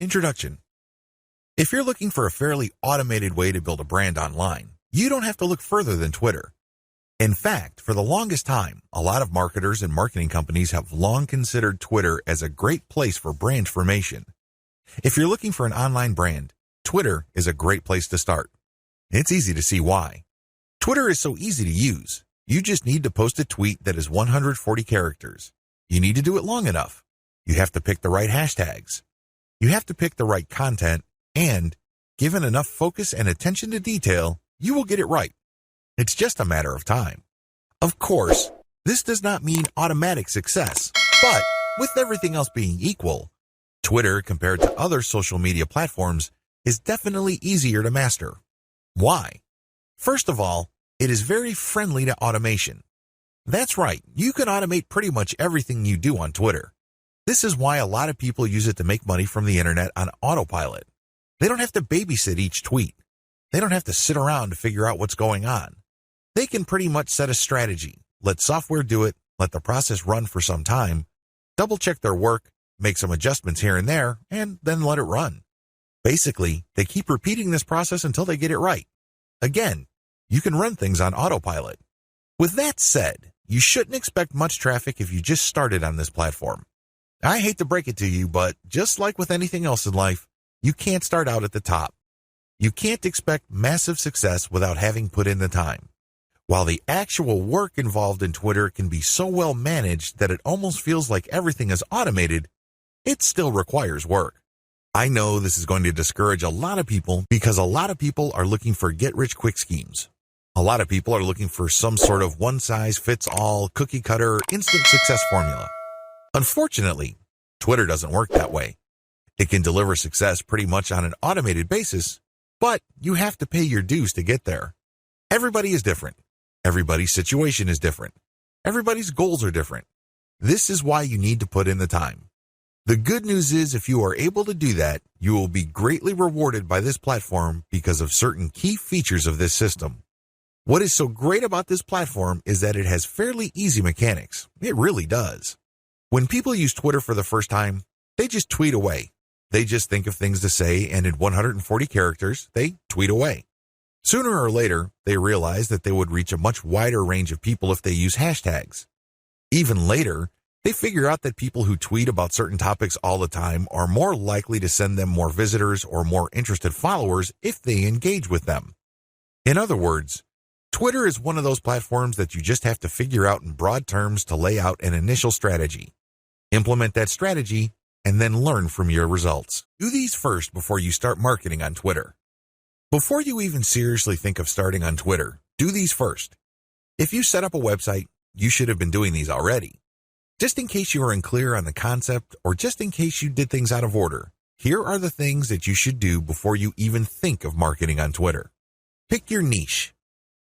Introduction. If you're looking for a fairly automated way to build a brand online, you don't have to look further than Twitter. In fact, for the longest time, a lot of marketers and marketing companies have long considered Twitter as a great place for brand formation. If you're looking for an online brand, Twitter is a great place to start. It's easy to see why. Twitter is so easy to use. You just need to post a tweet that is 140 characters. You need to do it long enough. You have to pick the right hashtags. You have to pick the right content, and given enough focus and attention to detail, you will get it right. It's just a matter of time. Of course, this does not mean automatic success, but with everything else being equal, Twitter, compared to other social media platforms, is definitely easier to master. Why? First of all, it is very friendly to automation. That's right, you can automate pretty much everything you do on Twitter. This is why a lot of people use it to make money from the internet on autopilot. They don't have to babysit each tweet. They don't have to sit around to figure out what's going on. They can pretty much set a strategy, let software do it, let the process run for some time, double-check their work, make some adjustments here and there, and then let it run. Basically, they keep repeating this process until they get it right. Again, you can run things on autopilot. With that said, you shouldn't expect much traffic if you just started on this platform. I hate to break it to you, but just like with anything else in life, you can't start out at the top. You can't expect massive success without having put in the time. While the actual work involved in Twitter can be so well managed that it almost feels like everything is automated, it still requires work. I know this is going to discourage a lot of people because a lot of people are looking for get-rich-quick schemes. A lot of people are looking for some sort of one-size-fits-all, cookie-cutter, instant success formula. Unfortunately, Twitter doesn't work that way. It can deliver success pretty much on an automated basis, but you have to pay your dues to get there. Everybody is different. Everybody's situation is different. Everybody's goals are different. This is why you need to put in the time. The good news is if you are able to do that, you will be greatly rewarded by this platform because of certain key features of this system. What is so great about this platform is that it has fairly easy mechanics. It really does. When people use Twitter for the first time, they just tweet away. They just think of things to say, and in 140 characters, they tweet away. Sooner or later, they realize that they would reach a much wider range of people if they use hashtags. Even later, they figure out that people who tweet about certain topics all the time are more likely to send them more visitors or more interested followers if they engage with them. In other words, Twitter is one of those platforms that you just have to figure out in broad terms to lay out an initial strategy. Implement that strategy, and then learn from your results. Do these first before you start marketing on Twitter. Before you even seriously think of starting on Twitter, do these first. If you set up a website, you should have been doing these already. Just in case you are unclear on the concept or just in case you did things out of order, here are the things that you should do before you even think of marketing on Twitter. Pick your niche.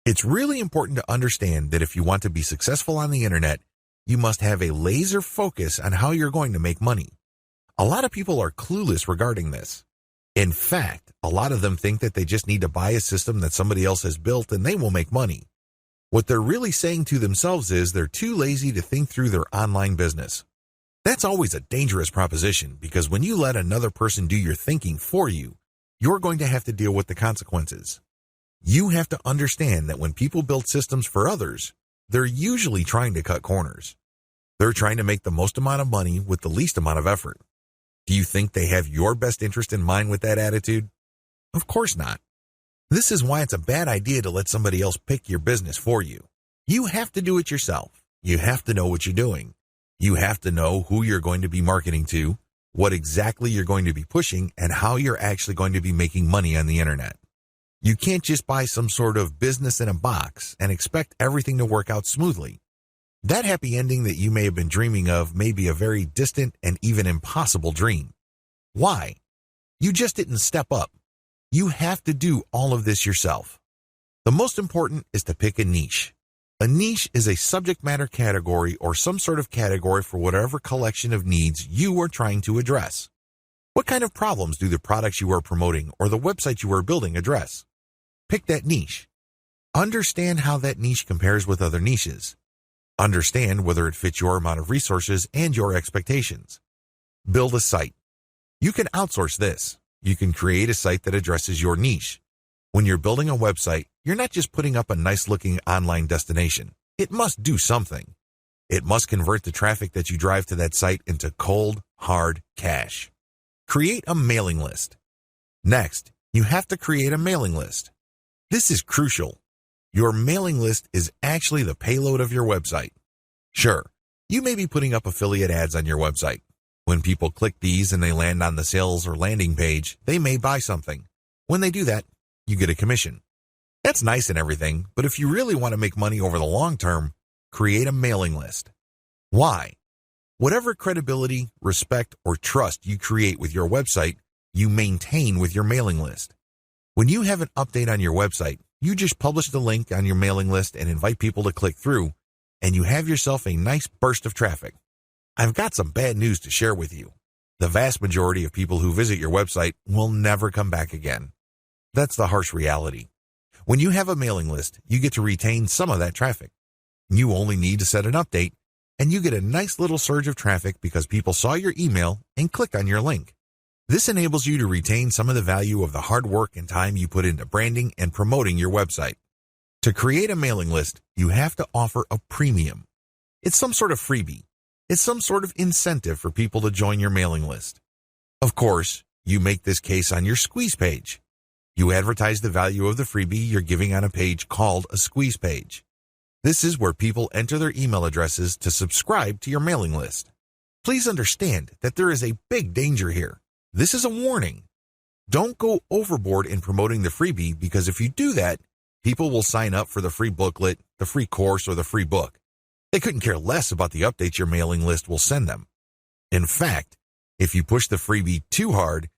It's really important to understand that if you want to be successful on the internet, you must have a laser focus on how you're going to make money. A lot of people are clueless regarding this. In fact, a lot of them think that they just need to buy a system that somebody else has built and they will make money. What they're really saying to themselves is they're too lazy to think through their online business. That's always a dangerous proposition because when you let another person do your thinking for you, you're going to have to deal with the consequences. You have to understand that when people build systems for others, they're usually trying to cut corners. They're trying to make the most amount of money with the least amount of effort. Do you think they have your best interest in mind with that attitude? Of course not. This is why it's a bad idea to let somebody else pick your business for you. You have to do it yourself. You have to know what you're doing. You have to know who you're going to be marketing to, what exactly you're going to be pushing, and how you're actually going to be making money on the internet. You can't just buy some sort of business in a box and expect everything to work out smoothly. That happy ending that you may have been dreaming of may be a very distant and even impossible dream. Why? You just didn't step up. You have to do all of this yourself. The most important is to pick a niche. A niche is a subject matter category or some sort of category for whatever collection of needs you are trying to address. What kind of problems do the products you are promoting or the website you are building address? Pick that niche. Understand how that niche compares with other niches. Understand whether it fits your amount of resources and your expectations. Build a site. You can outsource this. You can create a site that addresses your niche. When you're building a website, you're not just putting up a nice-looking online destination. It must do something. It must convert the traffic that you drive to that site into cold, hard cash. Create a mailing list. Next, you have to create a mailing list. This is crucial. Your mailing list is actually the payload of your website. Sure, you may be putting up affiliate ads on your website. When people click these and they land on the sales or landing page, they may buy something. When they do that, you get a commission. That's nice and everything, but if you really want to make money over the long term, create a mailing list. Why? Whatever credibility, respect, or trust you create with your website, you maintain with your mailing list. When you have an update on your website, you just publish the link on your mailing list and invite people to click through, and you have yourself a nice burst of traffic. I've got some bad news to share with you. The vast majority of people who visit your website will never come back again. That's the harsh reality. When you have a mailing list, you get to retain some of that traffic. You only need to set an update, and you get a nice little surge of traffic because people saw your email and clicked on your link. This enables you to retain some of the value of the hard work and time you put into branding and promoting your website. To create a mailing list, you have to offer a premium. It's some sort of freebie. It's some sort of incentive for people to join your mailing list. Of course, you make this case on your squeeze page. You advertise the value of the freebie you're giving on a page called a squeeze page. This is where people enter their email addresses to subscribe to your mailing list. Please understand that there is a big danger here. This is a warning. Don't go overboard in promoting the freebie because if you do that, people will sign up for the free booklet, the free course, or the free book. They couldn't care less about the updates your mailing list will send them. In fact, if you push the freebie too hard,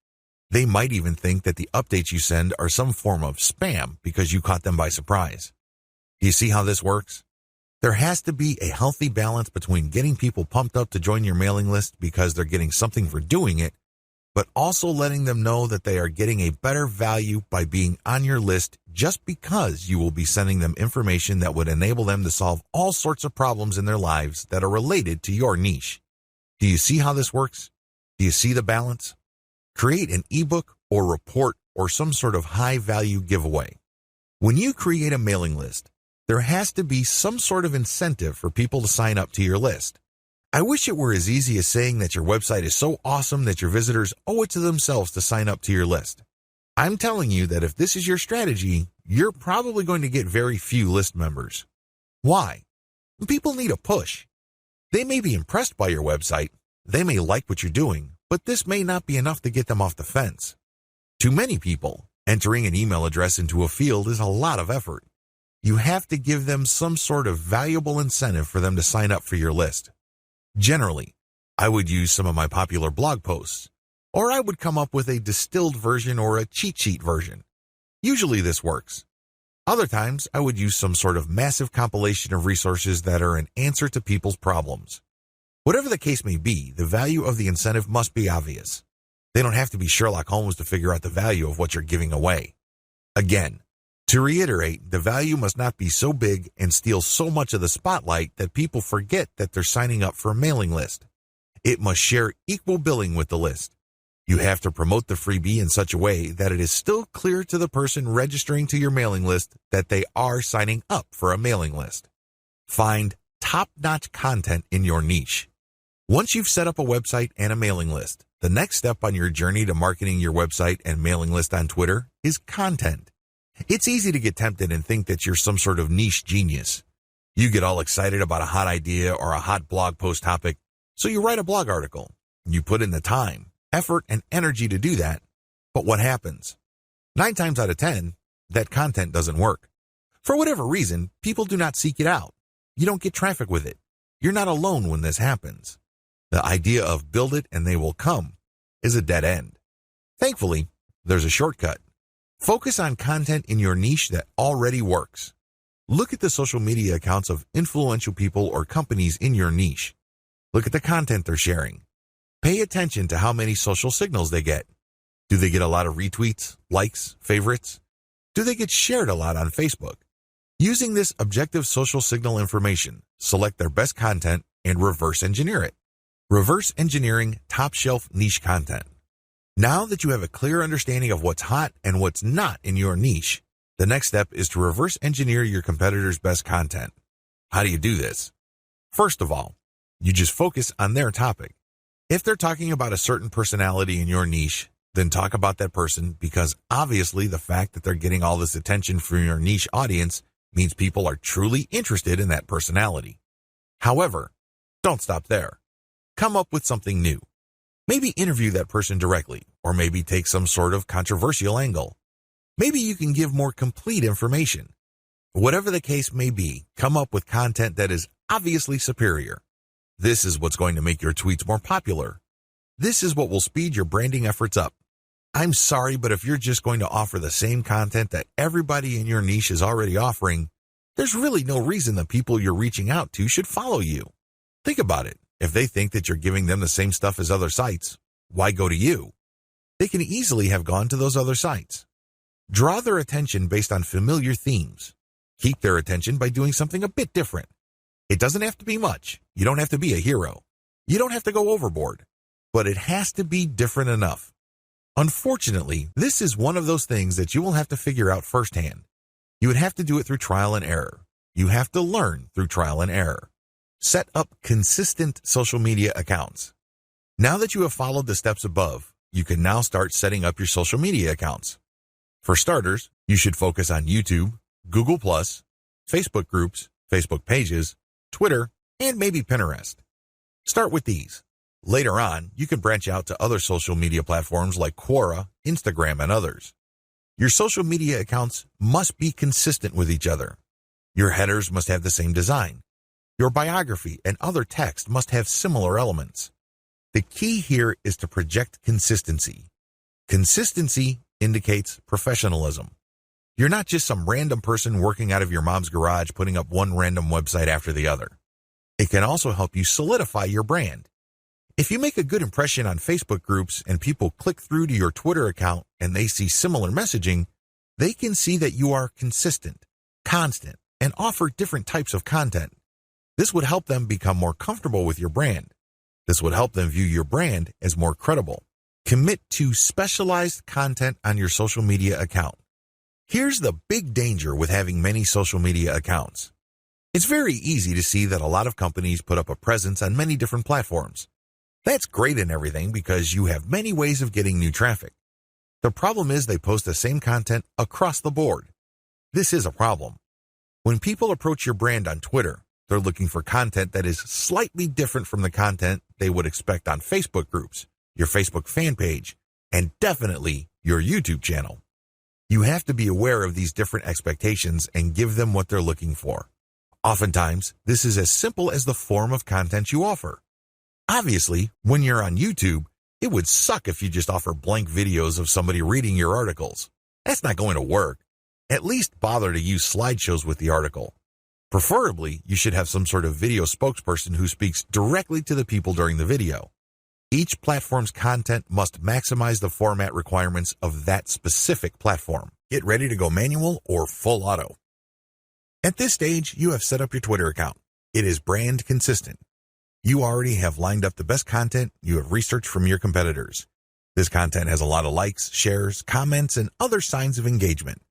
they might even think that the updates you send are some form of spam because you caught them by surprise. Do you see how this works? There has to be a healthy balance between getting people pumped up to join your mailing list because they're getting something for doing it, but also letting them know that they are getting a better value by being on your list just because you will be sending them information that would enable them to solve all sorts of problems in their lives that are related to your niche. Do you see how this works? Do you see the balance? Create an ebook or report or some sort of high-value giveaway. When you create a mailing list, there has to be some sort of incentive for people to sign up to your list. I wish it were as easy as saying that your website is so awesome that your visitors owe it to themselves to sign up to your list. I'm telling you that if this is your strategy, you're probably going to get very few list members. Why? People need a push. They may be impressed by your website, they may like what you're doing, but this may not be enough to get them off the fence. To many people, entering an email address into a field is a lot of effort. You have to give them some sort of valuable incentive for them to sign up for your list. Generally, I would use some of my popular blog posts, or I would come up with a distilled version or a cheat sheet version. Usually this works. Other times, I would use some sort of massive compilation of resources that are an answer to people's problems. Whatever the case may be, the value of the incentive must be obvious. They don't have to be Sherlock Holmes to figure out the value of what you're giving away. Again, to reiterate, the value must not be so big and steal so much of the spotlight that people forget that they're signing up for a mailing list. It must share equal billing with the list. You have to promote the freebie in such a way that it is still clear to the person registering to your mailing list that they are signing up for a mailing list. Find top-notch content in your niche. Once you've set up a website and a mailing list, the next step on your journey to marketing your website and mailing list on Twitter is content. It's easy to get tempted and think that you're some sort of niche genius. You get all excited about a hot idea or a hot blog post topic, so you write a blog article. You put in the time, effort, and energy to do that, but what happens? 9 times out of 10, that content doesn't work. For whatever reason, people do not seek it out. You don't get traffic with it. You're not alone when this happens. The idea of build it and they will come is a dead end. Thankfully, there's a shortcut. Focus on content in your niche that already works. Look at the social media accounts of influential people or companies in your niche. Look at the content they're sharing. Pay attention to how many social signals they get. Do they get a lot of retweets, likes, favorites? Do they get shared a lot on Facebook? Using this objective social signal information, select their best content and reverse engineer it. Reverse engineering top-shelf niche content. Now that you have a clear understanding of what's hot and what's not in your niche, the next step is to reverse engineer your competitors' best content. How do you do this? First of all, you just focus on their topic. If they're talking about a certain personality in your niche, then talk about that person, because obviously the fact that they're getting all this attention from your niche audience means people are truly interested in that personality. However, don't stop there. Come up with something new. Maybe interview that person directly, or maybe take some sort of controversial angle. Maybe you can give more complete information. Whatever the case may be, come up with content that is obviously superior. This is what's going to make your tweets more popular. This is what will speed your branding efforts up. I'm sorry, but if you're just going to offer the same content that everybody in your niche is already offering, there's really no reason the people you're reaching out to should follow you. Think about it. If they think that you're giving them the same stuff as other sites, why go to you? They can easily have gone to those other sites. Draw their attention based on familiar themes. Keep their attention by doing something a bit different. It doesn't have to be much. You don't have to be a hero. You don't have to go overboard. But it has to be different enough. Unfortunately, this is one of those things that you will have to figure out firsthand. You would have to do it through trial and error. You have to learn through trial and error. Set up consistent social media accounts. Now that you have followed the steps above, you can now start setting up your social media accounts. For starters, you should focus on YouTube, Google+, Facebook groups, Facebook pages, Twitter, and maybe Pinterest. Start with these. Later on, you can branch out to other social media platforms like Quora, Instagram, and others. Your social media accounts must be consistent with each other. Your headers must have the same design. Your biography and other text must have similar elements. The key here is to project consistency. Consistency indicates professionalism. You're not just some random person working out of your mom's garage putting up one random website after the other. It can also help you solidify your brand. If you make a good impression on Facebook groups and people click through to your Twitter account and they see similar messaging, they can see that you are consistent, constant, and offer different types of content. This would help them become more comfortable with your brand. This would help them view your brand as more credible. Commit to specialized content on your social media account. Here's the big danger with having many social media accounts. It's very easy to see that a lot of companies put up a presence on many different platforms. That's great and everything because you have many ways of getting new traffic. The problem is they post the same content across the board. This is a problem. When people approach your brand on Twitter, they're looking for content that is slightly different from the content they would expect on Facebook groups, your Facebook fan page, and definitely your YouTube channel. You have to be aware of these different expectations and give them what they're looking for. Oftentimes, this is as simple as the form of content you offer. Obviously, when you're on YouTube, it would suck if you just offer blank videos of somebody reading your articles. That's not going to work. At least bother to use slideshows with the article. Preferably, you should have some sort of video spokesperson who speaks directly to the people during the video. Each platform's content must maximize the format requirements of that specific platform. Get ready to go manual or full auto. At this stage, you have set up your Twitter account. It is brand consistent. You already have lined up the best content you have researched from your competitors. This content has a lot of likes, shares, comments, and other signs of engagement.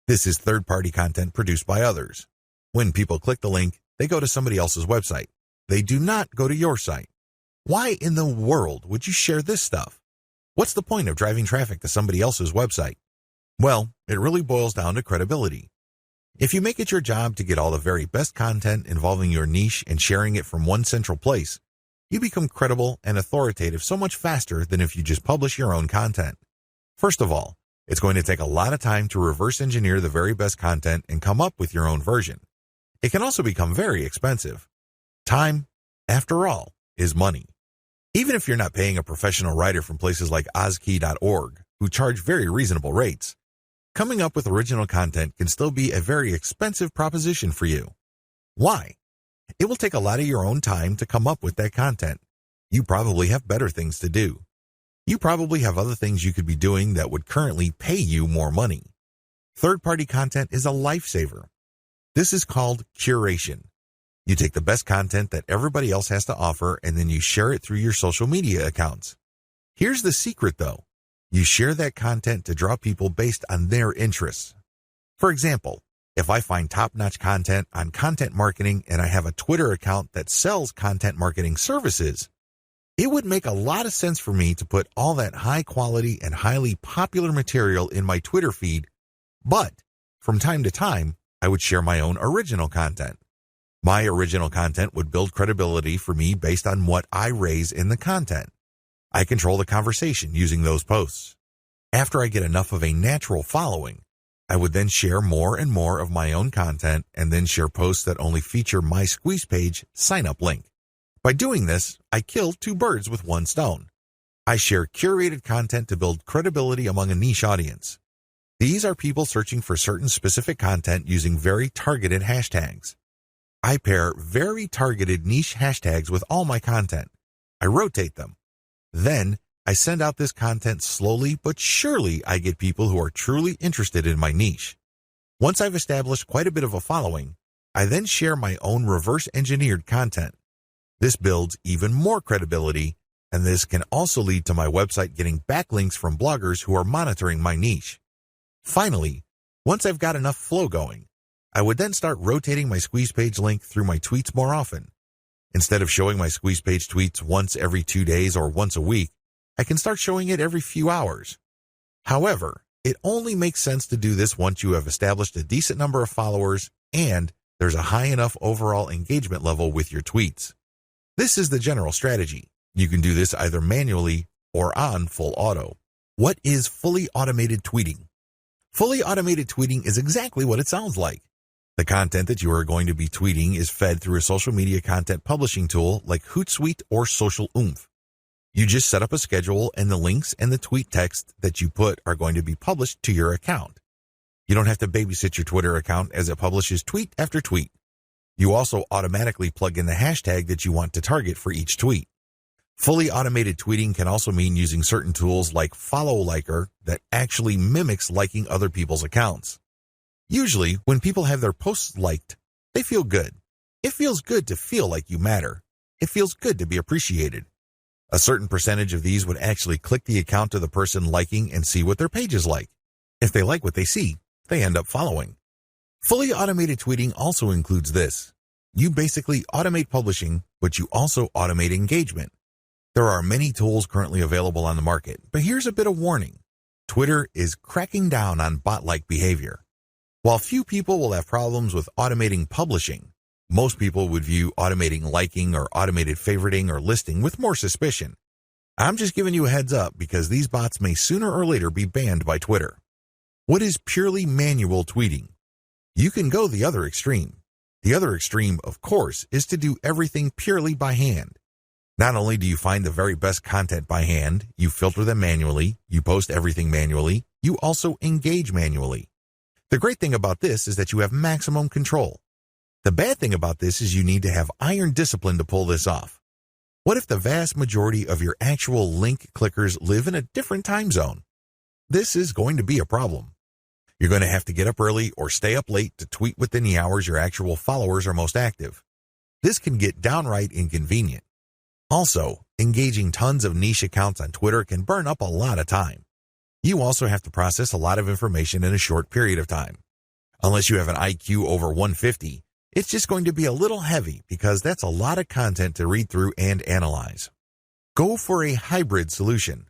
This is third-party content produced by others. When people click the link, they go to somebody else's website. They do not go to your site. Why in the world would you share this stuff? What's the point of driving traffic to somebody else's website? Well, it really boils down to credibility. If you make it your job to get all the very best content involving your niche and sharing it from one central place, you become credible and authoritative so much faster than if you just publish your own content. First of all, it's going to take a lot of time to reverse engineer the very best content and come up with your own version. It can also become very expensive. Time, after all, is money. Even if you're not paying a professional writer from places like Ozkey.org, who charge very reasonable rates, coming up with original content can still be a very expensive proposition for you. Why? It will take a lot of your own time to come up with that content. You probably have better things to do. You probably have other things you could be doing that would currently pay you more money. Third-party content is a lifesaver. This is called curation. You take the best content that everybody else has to offer and then you share it through your social media accounts. Here's the secret though. You share that content to draw people based on their interests. For example, if I find top-notch content on content marketing and I have a Twitter account that sells content marketing services, it would make a lot of sense for me to put all that high-quality and highly popular material in my Twitter feed, but from time to time, I would share my own original content. My original content would build credibility for me based on what I raise in the content. I control the conversation using those posts. After I get enough of a natural following, I would then share more and more of my own content and then share posts that only feature my Squeeze Page sign-up link. By doing this, I kill two birds with one stone. I share curated content to build credibility among a niche audience. These are people searching for certain specific content using very targeted hashtags. I pair very targeted niche hashtags with all my content. I rotate them. Then, I send out this content slowly but surely. I get people who are truly interested in my niche. Once I've established quite a bit of a following, I then share my own reverse-engineered content. This builds even more credibility, and this can also lead to my website getting backlinks from bloggers who are monitoring my niche. Finally, once I've got enough flow going, I would then start rotating my Squeeze Page link through my tweets more often. Instead of showing my Squeeze Page tweets once every 2 days or once a week, I can start showing it every few hours. However, it only makes sense to do this once you have established a decent number of followers and there's a high enough overall engagement level with your tweets. This is the general strategy. You can do this either manually or on full auto. What is fully automated tweeting? Fully automated tweeting is exactly what it sounds like. The content that you are going to be tweeting is fed through a social media content publishing tool like Hootsuite or Social Oomph. You just set up a schedule and the links and the tweet text that you put are going to be published to your account. You don't have to babysit your Twitter account as it publishes tweet after tweet. You also automatically plug in the hashtag that you want to target for each tweet. Fully automated tweeting can also mean using certain tools like Follow Liker that actually mimics liking other people's accounts. Usually, when people have their posts liked, they feel good. It feels good to feel like you matter. It feels good to be appreciated. A certain percentage of these would actually click the account of the person liking and see what their page is like. If they like what they see, they end up following. Fully automated tweeting also includes this. You basically automate publishing, but you also automate engagement. There are many tools currently available on the market, but here's a bit of warning. Twitter is cracking down on bot-like behavior. While few people will have problems with automating publishing, most people would view automating liking or automated favoriting or listing with more suspicion. I'm just giving you a heads up because these bots may sooner or later be banned by Twitter. What is purely manual tweeting? You can go the other extreme. The other extreme, of course, is to do everything purely by hand. Not only do you find the very best content by hand, you filter them manually, you post everything manually, you also engage manually. The great thing about this is that you have maximum control. The bad thing about this is you need to have iron discipline to pull this off. What if the vast majority of your actual link clickers live in a different time zone? This is going to be a problem. You're going to have to get up early or stay up late to tweet within the hours your actual followers are most active. This can get downright inconvenient. Also, engaging tons of niche accounts on Twitter can burn up a lot of time. You also have to process a lot of information in a short period of time. Unless you have an IQ over 150, it's just going to be a little heavy because that's a lot of content to read through and analyze. Go for a hybrid solution.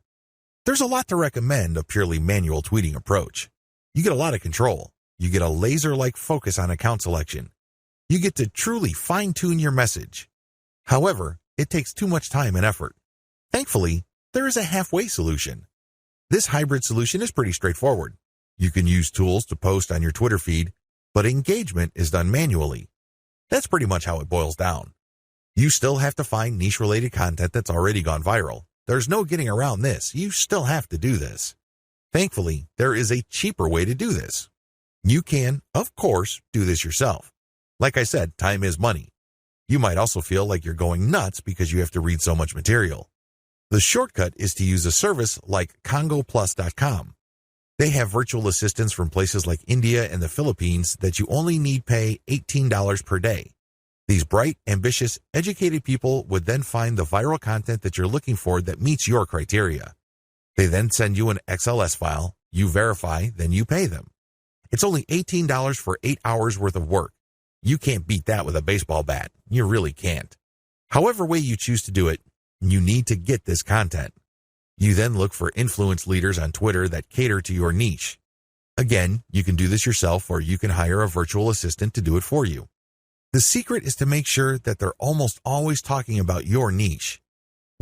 There's a lot to recommend a purely manual tweeting approach. You get a lot of control. You get a laser-like focus on account selection. You get to truly fine-tune your message. However, it takes too much time and effort. Thankfully, there is a halfway solution. This hybrid solution is pretty straightforward. You can use tools to post on your Twitter feed, but engagement is done manually. That's pretty much how it boils down. You still have to find niche-related content that's already gone viral. There's no getting around this. You still have to do this. Thankfully, there is a cheaper way to do this. You can, of course, do this yourself. Like I said, time is money. You might also feel like you're going nuts because you have to read so much material. The shortcut is to use a service like CongoPlus.com. They have virtual assistants from places like India and the Philippines that you only need pay $18 per day. These bright, ambitious, educated people would then find the viral content that you're looking for that meets your criteria. They then send you an XLS file, you verify, then you pay them. It's only $18 for 8 hours worth of work. You can't beat that with a baseball bat. You really can't. However way you choose to do it, you need to get this content. You then look for influence leaders on Twitter that cater to your niche. Again, you can do this yourself or you can hire a virtual assistant to do it for you. The secret is to make sure that they're almost always talking about your niche.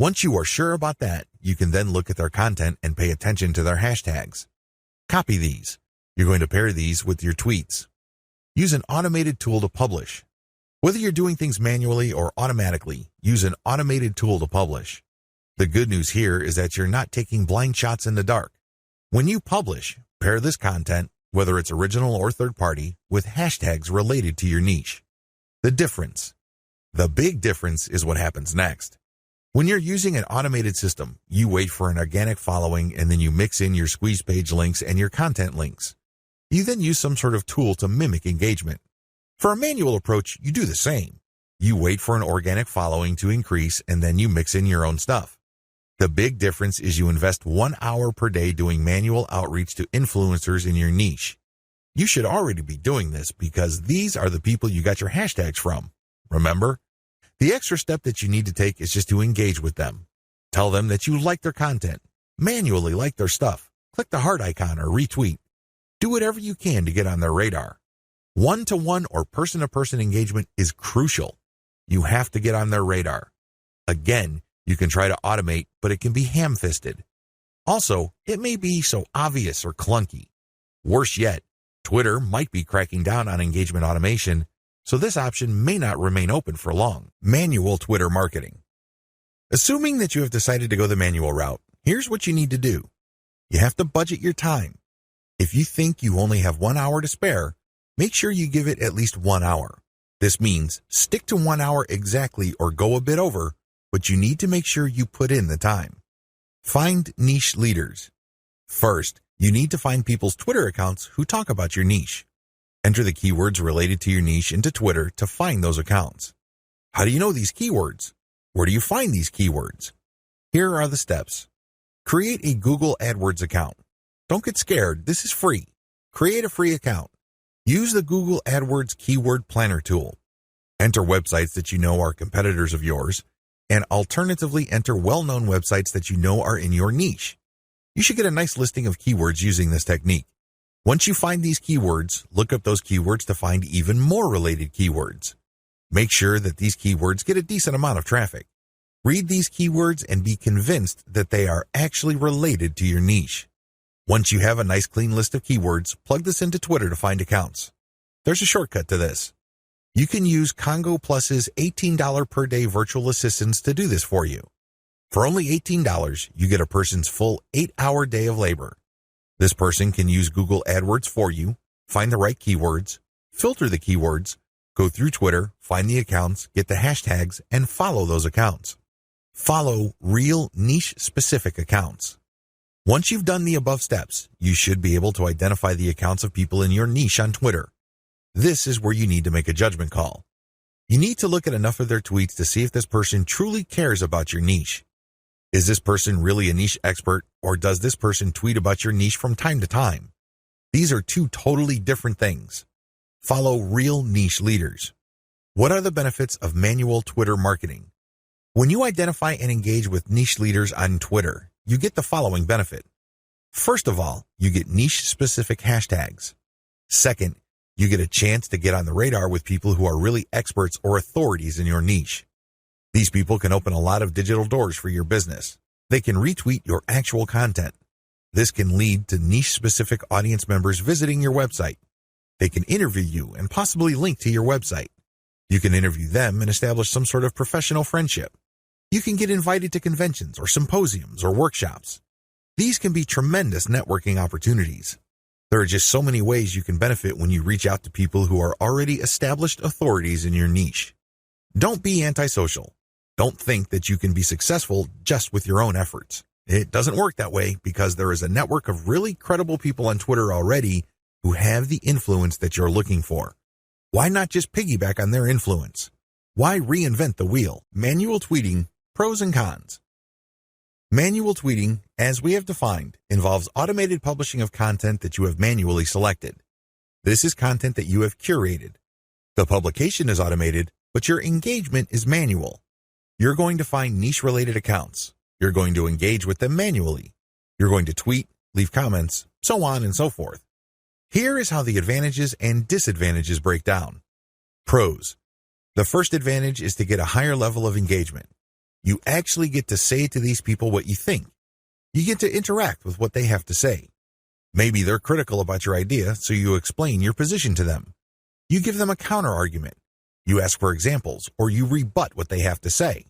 Once you are sure about that, you can then look at their content and pay attention to their hashtags. Copy these. You're going to pair these with your tweets. Use an automated tool to publish. Whether you're doing things manually or automatically, use an automated tool to publish. The good news here is that you're not taking blind shots in the dark. When you publish, pair this content, whether it's original or third party, with hashtags related to your niche. The difference. The big difference is what happens next. When you're using an automated system, you wait for an organic following and then you mix in your squeeze page links and your content links. You then use some sort of tool to mimic engagement. For a manual approach, you do the same. You wait for an organic following to increase and then you mix in your own stuff. The big difference is you invest 1 hour per day doing manual outreach to influencers in your niche. You should already be doing this because these are the people you got your hashtags from. Remember? The extra step that you need to take is just to engage with them. Tell them that you like their content. Manually like their stuff. Click the heart icon or retweet. Do whatever you can to get on their radar. One-to-one or person-to-person engagement is crucial. You have to get on their radar. Again, you can try to automate, but it can be ham-fisted. Also, it may be so obvious or clunky. Worse yet, Twitter might be cracking down on engagement automation, so this option may not remain open for long. Manual Twitter marketing. Assuming that you have decided to go the manual route, here's what you need to do. You have to budget your time. If you think you only have 1 hour to spare, make sure you give it at least 1 hour. This means stick to 1 hour exactly or go a bit over, but you need to make sure you put in the time. Find niche leaders. First, you need to find people's Twitter accounts who talk about your niche. Enter the keywords related to your niche into Twitter to find those accounts. How do you know these keywords? Where do you find these keywords? Here are the steps. Create a Google AdWords account. Don't get scared, this is free. Create a free account. Use the Google AdWords Keyword Planner tool. Enter websites that you know are competitors of yours, and alternatively enter well-known websites that you know are in your niche. You should get a nice listing of keywords using this technique. Once you find these keywords, look up those keywords to find even more related keywords. Make sure that these keywords get a decent amount of traffic. Read these keywords and be convinced that they are actually related to your niche. Once you have a nice clean list of keywords, plug this into Twitter to find accounts. There's a shortcut to this. You can use Congo Plus's $18 per day virtual assistants to do this for you. For only $18, you get a person's full 8-hour day of labor. This person can use Google AdWords for you, find the right keywords, filter the keywords, go through Twitter, find the accounts, get the hashtags, and follow those accounts. Follow real niche-specific accounts. Once you've done the above steps, you should be able to identify the accounts of people in your niche on Twitter. This is where you need to make a judgment call. You need to look at enough of their tweets to see if this person truly cares about your niche. Is this person really a niche expert, or does this person tweet about your niche from time to time? These are two totally different things. Follow real niche leaders. What are the benefits of manual Twitter marketing? When you identify and engage with niche leaders on Twitter, you get the following benefit. First of all, you get niche-specific hashtags. Second, you get a chance to get on the radar with people who are really experts or authorities in your niche. These people can open a lot of digital doors for your business. They can retweet your actual content. This can lead to niche-specific audience members visiting your website. They can interview you and possibly link to your website. You can interview them and establish some sort of professional friendship. You can get invited to conventions or symposiums or workshops. These can be tremendous networking opportunities. There are just so many ways you can benefit when you reach out to people who are already established authorities in your niche. Don't be antisocial. Don't think that you can be successful just with your own efforts. It doesn't work that way because there is a network of really credible people on Twitter already who have the influence that you're looking for. Why not just piggyback on their influence? Why reinvent the wheel? Manual tweeting, pros and cons. Manual tweeting, as we have defined, involves automated publishing of content that you have manually selected. This is content that you have curated. The publication is automated, but your engagement is manual. You're going to find niche-related accounts. You're going to engage with them manually. You're going to tweet, leave comments, so on and so forth. Here is how the advantages and disadvantages break down. Pros. The first advantage is to get a higher level of engagement. You actually get to say to these people what you think. You get to interact with what they have to say. Maybe they're critical about your idea, so you explain your position to them. You give them a counter-argument. You ask for examples, or you rebut what they have to say.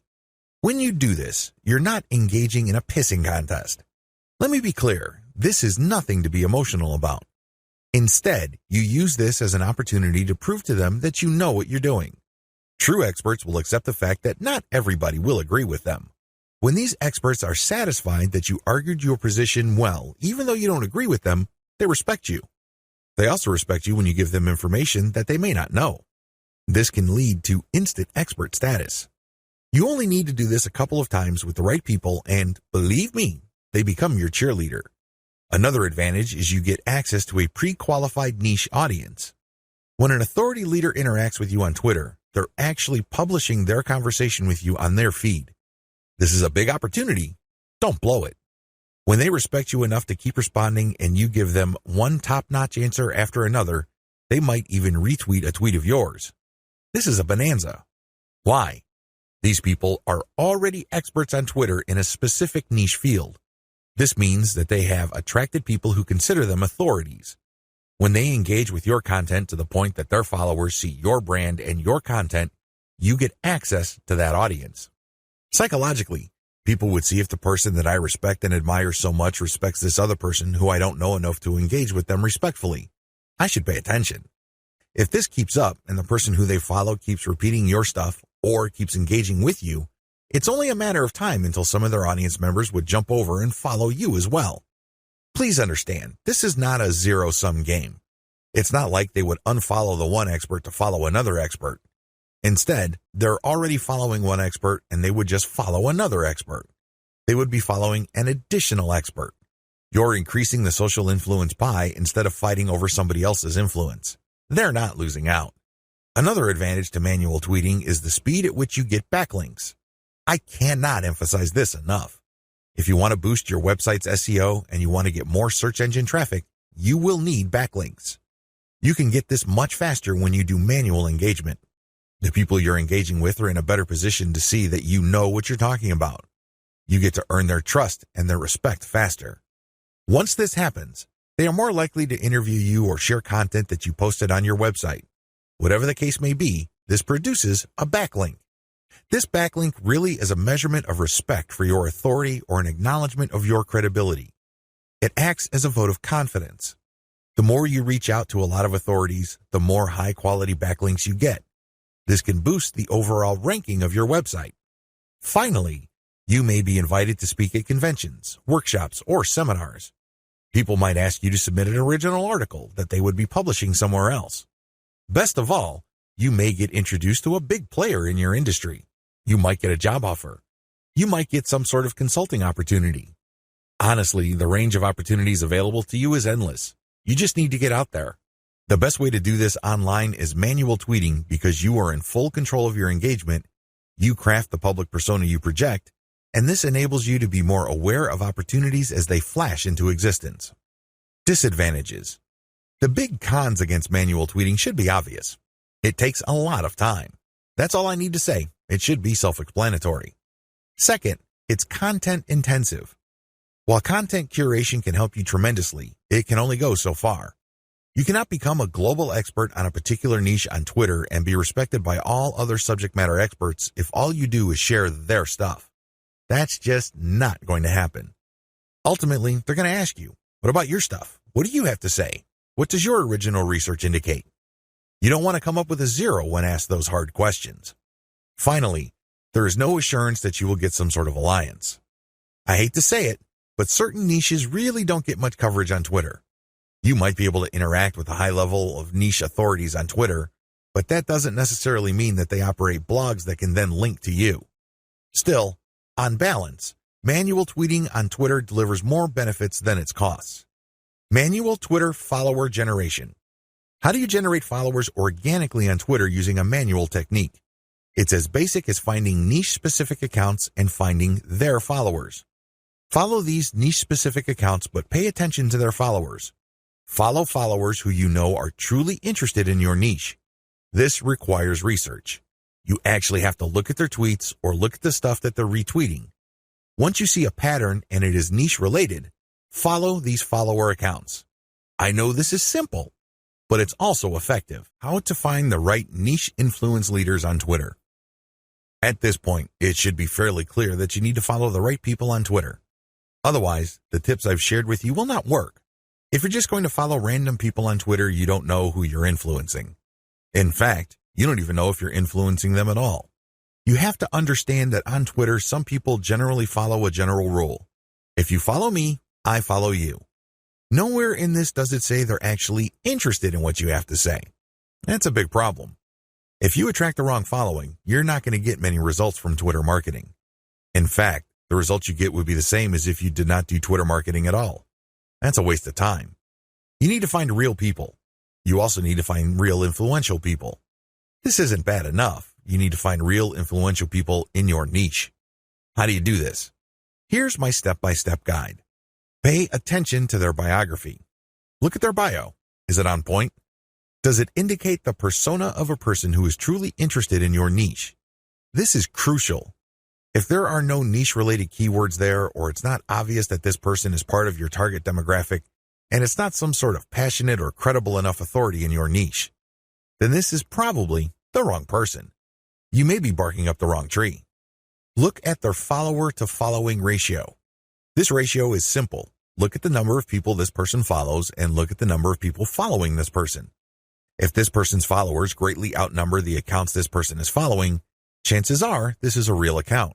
When you do this, you're not engaging in a pissing contest. Let me be clear, this is nothing to be emotional about. Instead, you use this as an opportunity to prove to them that you know what you're doing. True experts will accept the fact that not everybody will agree with them. When these experts are satisfied that you argued your position well, even though you don't agree with them, they respect you. They also respect you when you give them information that they may not know. This can lead to instant expert status. You only need to do this a couple of times with the right people and, believe me, they become your cheerleader. Another advantage is you get access to a pre-qualified niche audience. When an authority leader interacts with you on Twitter, they're actually publishing their conversation with you on their feed. This is a big opportunity. Don't blow it. When they respect you enough to keep responding and you give them one top-notch answer after another, they might even retweet a tweet of yours. This is a bonanza. Why? These people are already experts on Twitter in a specific niche field. This means that they have attracted people who consider them authorities. When they engage with your content to the point that their followers see your brand and your content, you get access to that audience. Psychologically, people would see if the person that I respect and admire so much respects this other person who I don't know enough to engage with them respectfully. I should pay attention. If this keeps up and the person who they follow keeps repeating your stuff or keeps engaging with you, it's only a matter of time until some of their audience members would jump over and follow you as well. Please understand, this is not a zero-sum game. It's not like they would unfollow the one expert to follow another expert. Instead, they're already following one expert and they would just follow another expert. They would be following an additional expert. You're increasing the social influence pie instead of fighting over somebody else's influence. They're not losing out. Another advantage to manual tweeting is the speed at which you get backlinks. I cannot emphasize this enough. If you want to boost your website's SEO and you want to get more search engine traffic, you will need backlinks. You can get this much faster when you do manual engagement. The people you're engaging with are in a better position to see that you know what you're talking about. You get to earn their trust and their respect faster. Once this happens, they are more likely to interview you or share content that you posted on your website. Whatever the case may be, this produces a backlink. This backlink really is a measurement of respect for your authority or an acknowledgement of your credibility. It acts as a vote of confidence. The more you reach out to a lot of authorities, the more high-quality backlinks you get. This can boost the overall ranking of your website. Finally, you may be invited to speak at conventions, workshops, or seminars. People might ask you to submit an original article that they would be publishing somewhere else. Best of all, you may get introduced to a big player in your industry. You might get a job offer. You might get some sort of consulting opportunity. Honestly, the range of opportunities available to you is endless. You just need to get out there. The best way to do this online is manual tweeting because you are in full control of your engagement, you craft the public persona you project, and this enables you to be more aware of opportunities as they flash into existence. Disadvantages. The big cons against manual tweeting should be obvious. It takes a lot of time. That's all I need to say. It should be self-explanatory. Second, it's content intensive. While content curation can help you tremendously, it can only go so far. You cannot become a global expert on a particular niche on Twitter and be respected by all other subject matter experts if all you do is share their stuff. That's just not going to happen. Ultimately, they're going to ask you, what about your stuff? What do you have to say? What does your original research indicate? You don't want to come up with a zero when asked those hard questions. Finally, there is no assurance that you will get some sort of alliance. I hate to say it, but certain niches really don't get much coverage on Twitter. You might be able to interact with a high level of niche authorities on Twitter, but that doesn't necessarily mean that they operate blogs that can then link to you. Still, on balance, Manual tweeting on Twitter delivers more benefits than its costs. Manual Twitter follower generation. How do you generate followers organically on Twitter using a manual technique? It's as basic as finding niche-specific accounts and finding their followers. Follow these niche-specific accounts, but pay attention to their followers. Follow followers who you know are truly interested in your niche. This requires research. You actually have to look at their tweets or look at the stuff that they're retweeting. Once you see a pattern and it is niche-related, follow these follower accounts. I know this is simple, but it's also effective. How to find the right niche influence leaders on Twitter. At this point, it should be fairly clear that you need to follow the right people on Twitter. Otherwise, the tips I've shared with you will not work. If you're just going to follow random people on Twitter, you don't know who you're influencing. In fact, you don't even know if you're influencing them at all. You have to understand that on Twitter, some people generally follow a general rule. If you follow me, I follow you. Nowhere in this does it say they're actually interested in what you have to say. That's a big problem. If you attract the wrong following, you're not going to get many results from Twitter marketing. In fact, the results you get would be the same as if you did not do Twitter marketing at all. That's a waste of time. You need to find real people. You also need to find real influential people. This isn't bad enough. You need to find real influential people in your niche. How do you do this? Here's my step-by-step guide. Pay attention to their biography. Look at their bio. Is it on point? Does it indicate the persona of a person who is truly interested in your niche? This is crucial. If there are no niche-related keywords there, or it's not obvious that this person is part of your target demographic, and it's not some sort of passionate or credible enough authority in your niche, then this is probably the wrong person. You may be barking up the wrong tree. Look at their follower-to-following ratio. This ratio is simple. Look at the number of people this person follows and look at the number of people following this person. If this person's followers greatly outnumber the accounts this person is following, chances are this is a real account.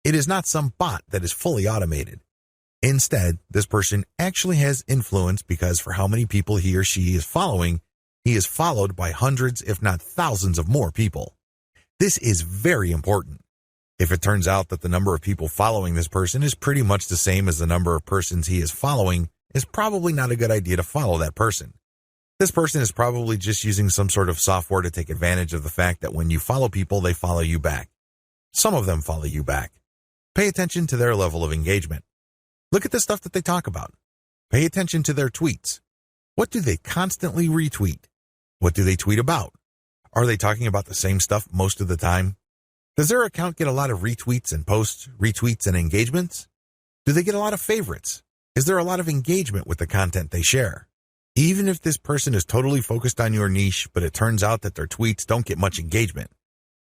It is not some bot that is fully automated. Instead, this person actually has influence because for how many people he or she is following, he is followed by hundreds, if not thousands of more people. This is very important. If it turns out that the number of people following this person is pretty much the same as the number of persons he is following, it's probably not a good idea to follow that person. This person is probably just using some sort of software to take advantage of the fact that when you follow people, they follow you back. Some of them follow you back. Pay attention to their level of engagement. Look at the stuff that they talk about. Pay attention to their tweets. What do they constantly retweet? What do they tweet about? Are they talking about the same stuff most of the time? Does their account get a lot of retweets and posts, retweets and engagements? Do they get a lot of favorites? Is there a lot of engagement with the content they share? Even if this person is totally focused on your niche, but it turns out that their tweets don't get much engagement,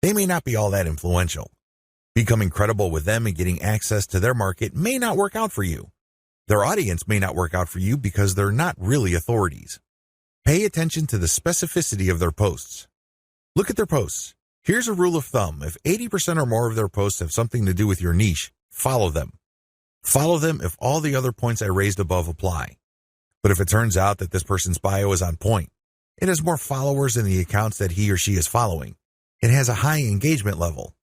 they may not be all that influential. Becoming credible with them and getting access to their market may not work out for you. Their audience may not work out for you because they're not really authorities. Pay attention to the specificity of their posts. Look at their posts. Here's a rule of thumb. If 80% or more of their posts have something to do with your niche, follow them. Follow them if all the other points I raised above apply. But if it turns out that this person's bio is on point, it has more followers than the accounts that he or she is following, it has a high engagement level,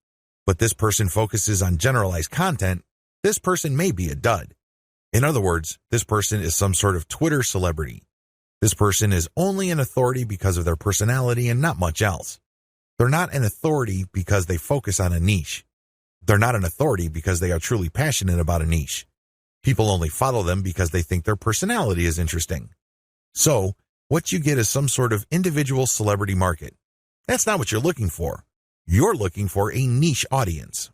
but this person focuses on generalized content, this person may be a dud. In other words, this person is some sort of Twitter celebrity. This person is only an authority because of their personality and not much else. They're not an authority because they focus on a niche. They're not an authority because they are truly passionate about a niche. People only follow them because they think their personality is interesting. So, what you get is some sort of individual celebrity market. That's not what you're looking for. You're looking for a niche audience.